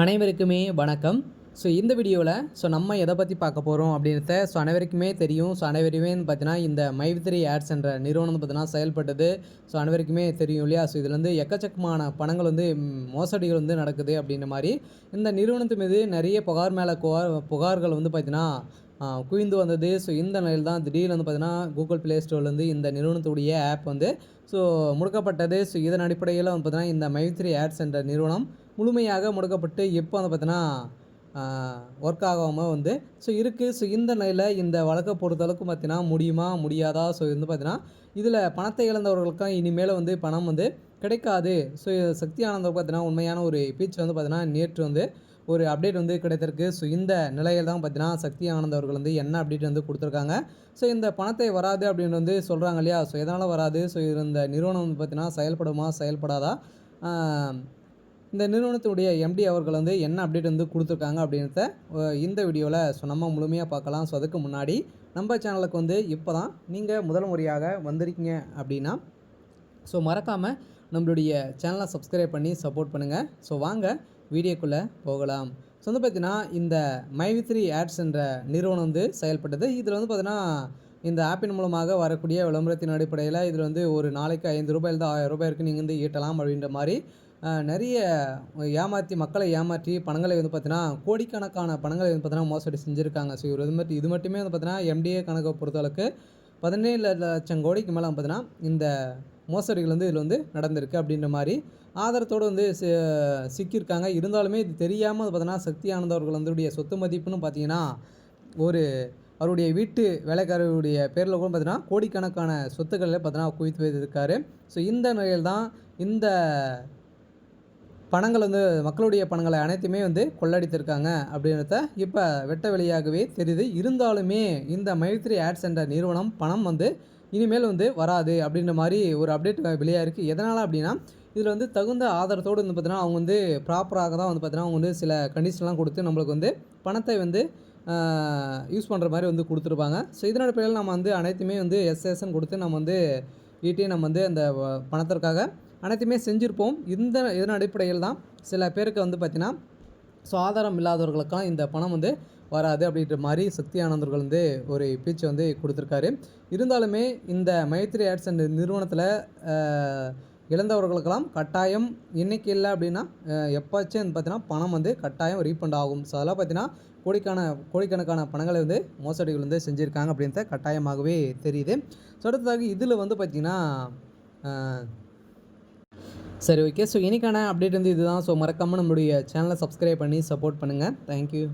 அனைவருக்குமே வணக்கம். இந்த வீடியோவில் நம்ம எதை பற்றி பார்க்க போகிறோம் அப்படின்றத அனைவருக்குமே தெரியும். அனைவருமே பார்த்தீங்கன்னா இந்த மைவித்ரி ஆட்ஸ் என்ற நிறுவனம் பார்த்தீங்கன்னா செயல்பட்டது. அனைவருக்குமே தெரியும் இல்லையா? இதில் வந்து எக்கச்சக்கமான பணங்கள் வந்து மோசடிகள் வந்து நடக்குது அப்படின்ற மாதிரி இந்த நிறுவனத்து மீது நிறைய புகார் மேலே புகார்கள் வந்து பார்த்தீங்கன்னா குவிந்து வந்தது. இந்த நிலையில் தான் திடீர்னு வந்து பார்த்தீங்கன்னா கூகுள் ப்ளே ஸ்டோர்லேருந்து இந்த நிறுவனத்துடைய ஆப் வந்து முடக்கப்பட்டது. இதன் அடிப்படையில் வந்து பார்த்தீங்கன்னா இந்த மைவித்ரி ஆட்ஸ் என்ற நிறுவனம் முழுமையாக முடக்கப்பட்டு இப்போ வந்து பார்த்தீங்கன்னா ஒர்க் ஆகாமல் வந்து இருக்குது. இந்த நிலையில் இந்த வழக்கை பொறுத்தளவுக்கு பார்த்தீங்கன்னா முடியுமா முடியாதா? வந்து பார்த்தீங்கன்னா இதில் பணத்தை இழந்தவர்களுக்கும் இனிமேல் வந்து பணம் வந்து கிடைக்காது. சக்தி ஆனந்தம் பார்த்தீங்கன்னா உண்மையான ஒரு பேச்சு வந்து பார்த்தீங்கன்னா நேற்று வந்து ஒரு அப்டேட் வந்து கிடைத்திருக்கு. இந்த நிலையில் தான் பார்த்தீங்கன்னா சக்தி ஆனந்த் அவர்கள் வந்து என்ன அப்டேட் வந்து கொடுத்துருக்காங்க. இந்த பணத்தை வராது அப்படின்னு வந்து சொல்கிறாங்க இல்லையா? எதனால் வராது? இந்த நிறுவனம் வந்து பார்த்தீங்கன்னா செயல்படுமா செயல்படாதா? இந்த நிறுவனத்துடைய எம்டி அவர்கள் வந்து என்ன அப்டேட் வந்து கொடுத்துருக்காங்க அப்படின்றத இந்த வீடியோவில் நம்ம முழுமையாக பார்க்கலாம். அதுக்கு முன்னாடி நம்ம சேனலுக்கு வந்து இப்போ தான் நீங்கள் முதல் முறையாக வந்திருக்கீங்க அப்படின்னா மறக்காமல் நம்மளுடைய சேனலை சப்ஸ்கிரைப் பண்ணி சப்போர்ட் பண்ணுங்கள். வாங்க வீடியோக்குள்ளே போகலாம். வந்து பார்த்தீங்கன்னா இந்த மைவித்ரி ஆட்ஸ் என்ற நிறுவனம் வந்து செயல்பட்டது. இதில் வந்து பார்த்தீங்கன்னா இந்த ஆப்பின் மூலமாக வரக்கூடிய விளம்பரத்தின் அடிப்படையில் இதில் வந்து ஒரு நாளைக்கு ₹5 1000 வரைக்கும் நீங்கள் வந்து ஈட்டலாம் அப்படின்ற மாதிரி நிறைய மக்களை ஏமாற்றி பணங்களை வந்து பார்த்தீங்கன்னா கோடிக்கணக்கான பணங்களை வந்து பார்த்தீங்கன்னா மோசடி செஞ்சுருக்காங்க. இது மட்டுமே வந்து பார்த்தீங்கன்னா எம்டிஏ கணக்கை பொறுத்தளவுக்கு 17 லட்சம் கோடிக்கு மேலே பார்த்தீங்கன்னா இந்த மோசடிகள் வந்து இதில் வந்து நடந்திருக்கு அப்படின்ற மாதிரி ஆதாரத்தோடு வந்து சிக்கியிருக்காங்க. இருந்தாலுமே இது தெரியாமல் பார்த்தீங்கன்னா சக்தி ஆனந்த் அவர்கள் வந்து சொத்து மதிப்புன்னு பார்த்தீங்கன்னா அவருடைய வீட்டு வேலைக்காரருடைய பேரில் கூட பார்த்தீங்கன்னா கோடிக்கணக்கான சொத்துக்களில் பார்த்தீங்கன்னா குவித்து வைத்திருக்காரு. இந்த நிலையில் தான் இந்த பணங்கள் வந்து மக்களுடைய பணங்களை அனைத்துமே வந்து கொள்ளடித்திருக்காங்க அப்படின்றத இப்போ வெட்ட வெளியாகவே தெரியுது. இருந்தாலுமே இந்த மைவித்ரி ஆட்ஸ் என்ற நிறுவனம் பணம் வந்து இனிமேல் வந்து வராது அப்படின்ற மாதிரி ஒரு அப்டேட் வெளியாக இருக்குது. எதனால் அப்படின்னா இதில் வந்து தகுந்த ஆதாரத்தோடு வந்து பார்த்தீங்கன்னா அவங்க வந்து ப்ராப்பராக தான் வந்து பார்த்தீங்கன்னா அவங்க வந்து சில கண்டிஷன்லாம் கொடுத்து நம்மளுக்கு வந்து பணத்தை வந்து யூஸ் பண்ணுற மாதிரி வந்து கொடுத்துருப்பாங்க. இதனோட பேரில் நம்ம வந்து அனைத்துமே வந்து எஸ்எஸ்ன்னு கொடுத்து நம்ம வந்து நம்ம வந்து அந்த பணத்திற்காக அனைத்துமே செஞ்சுருப்போம். இதன் அடிப்படையில் தான் சில பேருக்கு வந்து பார்த்திங்கன்னா ஆதாரம் இல்லாதவர்களுக்கெல்லாம் இந்த பணம் வந்து வராது அப்படின்ற மாதிரி சக்தி ஆனந்தர்கள் வந்து ஒரு பேச்சு வந்து கொடுத்துருக்காரு. இருந்தாலுமே இந்த மைத்ரி ஆட்ஸ் என்ற நிறுவனத்தில் இழந்தவர்களுக்கெல்லாம் கட்டாயம் இன்றைக்கி இல்லை அப்படின்னா எப்போச்சும் பார்த்தீங்கன்னா பணம் வந்து கட்டாயம் ரீஃபண்ட் ஆகும். அதெல்லாம் பார்த்தீங்கன்னா கோடிக்கணக்கான பணங்களை வந்து மோசடிகள் வந்து செஞ்சுருக்காங்க அப்படின்றத கட்டாயமாகவே தெரியுது. அடுத்ததாக இதில் வந்து பார்த்திங்கன்னா சரி, ஓகே. இன்றைக்கான அப்டேட் வந்து இதுதான். மறக்காமல் நம்மளுடைய சேனலை சப்ஸ்கிரைப் பண்ணி சப்போர்ட் பண்ணுங்கள். தேங்க்யூ.